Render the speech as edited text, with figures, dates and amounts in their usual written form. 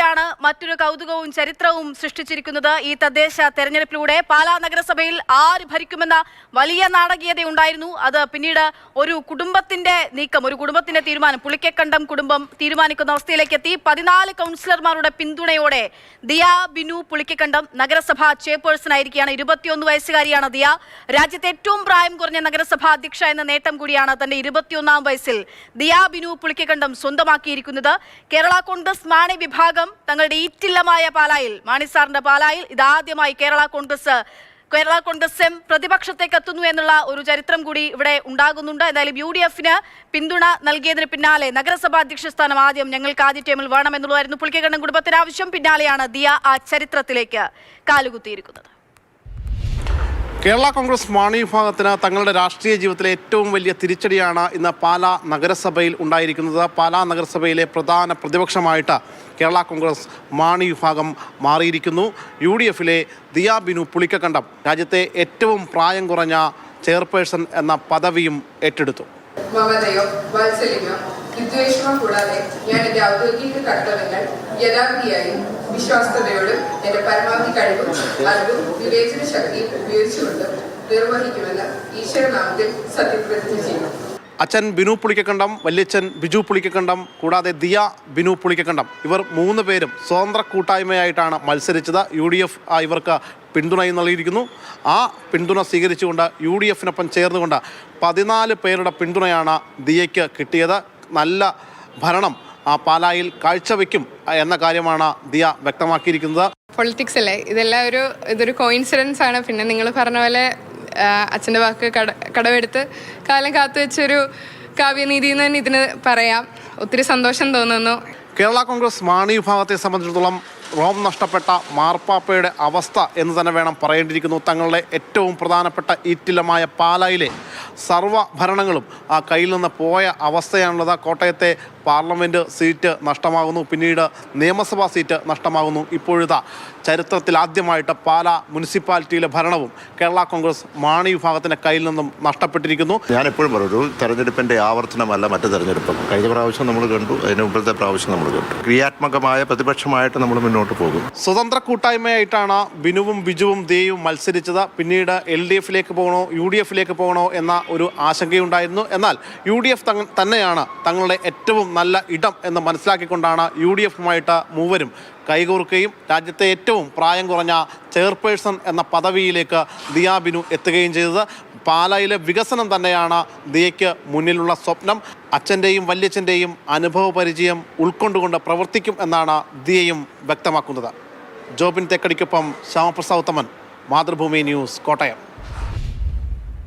തന്നെയാണ് മറ്റൊരു കൗതുകവും ചരിത്രവും സൃഷ്ടിച്ചിരിക്കുന്നത്. ഈ തദ്ദേശ തെരഞ്ഞെടുപ്പിലൂടെ പാലാ നഗരസഭയിൽ ആര് ഭരിക്കുമെന്ന വലിയ നാടകീയതയുണ്ടായിരുന്നു. അത് പിന്നീട് ഒരു കുടുംബത്തിന്റെ നീക്കം, ഒരു കുടുംബത്തിന്റെ തീരുമാനം, പുളിക്കക്കണ്ടം കുടുംബം തീരുമാനിക്കുന്ന അവസ്ഥയിലേക്ക് എത്തി. 14 കൗൺസിലർമാരുടെ പിന്തുണയോടെ ദിയ ബിനു പുളിക്കക്കണ്ടം നഗരസഭാ ചെയർപേഴ്സൺ ആയിരിക്കുകയാണ്. 21 വയസ്സുകാരിയാണ് ദിയ. രാജ്യത്തെ ഏറ്റവും പ്രായം കുറഞ്ഞ നഗരസഭാ അധ്യക്ഷ എന്ന നേട്ടം കൂടിയാണ് തന്റെ 21ാം വയസ്സിൽ ദിയ ബിനു പുളിക്കക്കണ്ടം സ്വന്തമാക്കിയിരിക്കുന്നത്. കേരള കോൺഗ്രസ് മാണി വിഭാഗം തങ്ങളുടെ ഈറ്റില്ലമായ പാലായിൽ, മാണി സാറിന്റെ പാലായിൽ ഇതാദ്യമായി കേരള കോൺഗ്രസ് എം പ്രതിപക്ഷത്തേക്ക് എത്തുന്നു എന്നുള്ള ഒരു ചരിത്രം കൂടി ഇവിടെ ഉണ്ടാകുന്നുണ്ട്. എന്തായാലും UDF-ന് പിന്തുണ നൽകിയതിന് പിന്നാലെ നഗരസഭാ അധ്യക്ഷ സ്ഥാനം ഞങ്ങൾക്ക് ആദ്യ ടൈമിൽ വേണമെന്നുള്ളതായിരുന്നു പുളിക്കക്കണ്ടം കുടുംബത്തിന് ആവശ്യം. പിന്നാലെയാണ് ദിയ ആ ചരിത്രത്തിലേക്ക് കാലുകുത്തിയിരിക്കുന്നത്. കേരള കോൺഗ്രസ് മാണി വിഭാഗത്തിന് തങ്ങളുടെ രാഷ്ട്രീയ ജീവിതത്തിലെ ഏറ്റവും വലിയ തിരിച്ചടിയാണ് ഇന്ന് പാലാ നഗരസഭയിൽ ഉണ്ടായിരിക്കുന്നത്. പാലാ നഗരസഭയിലെ പ്രധാന പ്രതിപക്ഷമായിട്ട് കേരള കോൺഗ്രസ് മാണി വിഭാഗം മാറിയിരിക്കുന്നു. UDF-ലെ ദിയ ബിനു പുളിക്കക്കണ്ടം രാജ്യത്തെ ഏറ്റവും പ്രായം കുറഞ്ഞ ചെയർപേഴ്സൺ എന്ന പദവിയും ഏറ്റെടുത്തു. മമതയോ വാത്സല്യമോ വിദ്വേഷമോ കൂടാതെ ഞാൻ എൻ്റെ ഔദ്യോഗിക കർത്തവ്യങ്ങൾ യഥാർത്ഥിയായും വിശ്വാസ്യതയോടും എൻ്റെ പരമാവധി കഴിവും അറിവും വിവേചന ശക്തിയും ഉപയോഗിച്ചുകൊണ്ട് നിർവഹിക്കുമെന്ന് ഈശ്വരനാമത്തിൽ സത്യപ്രതിജ്ഞ ചെയ്യുന്നു. അച്ഛൻ ബിനു പുളിക്കക്കണ്ടം, വല്യച്ഛൻ ബിജു പുളിക്കക്കണ്ടം, കൂടാതെ ദിയ ബിനു പുളിക്കക്കണ്ടം, ഇവർ 3 പേരും സ്വതന്ത്ര കൂട്ടായ്മയായിട്ടാണ് മത്സരിച്ചത്. UDF ഇവർക്ക് പിന്തുണയും നൽകിയിരിക്കുന്നു. ആ പിന്തുണ സ്വീകരിച്ചുകൊണ്ട് UDF-നൊപ്പം ചേർന്നുകൊണ്ട് 14 പേരുടെ പിന്തുണയാണ് ദിയയ്ക്ക് കിട്ടിയത്. നല്ല ഭരണം പാലായിൽ കാഴ്ചവെക്കും എന്ന കാര്യമാണ് ദിയ വ്യക്തമാക്കിയിരിക്കുന്നത്. പൊളിറ്റിക്സ് അല്ലേ, ഇതൊരു കോയിൻസിഡൻസ് ആണ്. പിന്നെ നിങ്ങൾ പറഞ്ഞ പോലെ അച്ഛൻ്റെ വാക്ക് കടമെടുത്ത് കാലം കാത്തുവെച്ചൊരു കാവ്യനീതി എന്ന് തന്നെ ഇതിന് പറയാം. ഒത്തിരി സന്തോഷം തോന്നുന്നു. കേരള കോൺഗ്രസ് മാണി വിഭാഗത്തെ സംബന്ധിച്ചിടത്തോളം റോം നഷ്ടപ്പെട്ട മാർപ്പാപ്പയുടെ അവസ്ഥ എന്ന് തന്നെ വേണം പറയേണ്ടിയിരിക്കുന്നു. തങ്ങളുടെ ഏറ്റവും പ്രധാനപ്പെട്ട ഈറ്റില്ലമായ പാലായിലെ സർവ്വ ഭരണങ്ങളും ആ കയ്യിൽ നിന്ന് പോയ അവസ്ഥയാണുള്ളത്. കോട്ടയത്തെ പാർലമെൻറ്റ് സീറ്റ് നഷ്ടമാകുന്നു, പിന്നീട് നിയമസഭാ സീറ്റ് നഷ്ടമാകുന്നു. ഇപ്പോഴത്തെ ചരിത്രത്തിൽ ആദ്യമായിട്ട് പാലാ മുനിസിപ്പാലിറ്റിയിലെ ഭരണവും കേരള കോൺഗ്രസ് മാണി വിഭാഗത്തിൻ്റെ കയ്യിൽ നിന്നും നഷ്ടപ്പെട്ടിരിക്കുന്നു. ഞാനെപ്പോഴും പറയും, ഒരു തെരഞ്ഞെടുപ്പിൻ്റെ ആവർത്തനമല്ല മറ്റു തെരഞ്ഞെടുപ്പ്. കഴിഞ്ഞ പ്രാവശ്യം നമ്മൾ കണ്ടു, അതിന് മുമ്പത്തെ പ്രാവശ്യം നമ്മൾ കണ്ടു. ക്രിയാത്മകമായ പ്രതിപക്ഷമായിട്ട് നമ്മൾ മുന്നോട്ട് പോകും. സ്വതന്ത്ര കൂട്ടായ്മയായിട്ടാണ് ബിനുവും ബിജുവും ദിയയും മത്സരിച്ചത്. പിന്നീട് LDF-ലേക്ക് പോകണോ UDF-ലേക്ക് പോകണോ എന്ന ഒരു ആശങ്കയുണ്ടായിരുന്നു. എന്നാൽ UDF തന്നെയാണ് തങ്ങളുടെ ഏറ്റവും നല്ല ഇടം എന്ന് മനസ്സിലാക്കിക്കൊണ്ടാണ് UDF-ഉമായിട്ട് മൂവരും കൈകോർക്കുകയും രാജ്യത്തെ ഏറ്റവും പ്രായം കുറഞ്ഞ ചെയർപേഴ്സൺ എന്ന പദവിയിലേക്ക് ദിയ ബിനു എത്തുകയും ചെയ്തത്. പാലായിലെ വികസനം തന്നെയാണ് ദിയയ്ക്ക് മുന്നിലുള്ള സ്വപ്നം. അച്ഛൻ്റെയും വല്യച്ഛൻ്റെയും അനുഭവ പരിചയം ഉൾക്കൊണ്ടുകൊണ്ട് പ്രവർത്തിക്കും എന്നാണ് ദിയയും വ്യക്തമാക്കുന്നത്. ജോബിൻ തെക്കടിക്കൊപ്പം ശ്യാമപ്രസാദ് ഉത്തമൻ, മാതൃഭൂമി ന്യൂസ്, കോട്ടയം.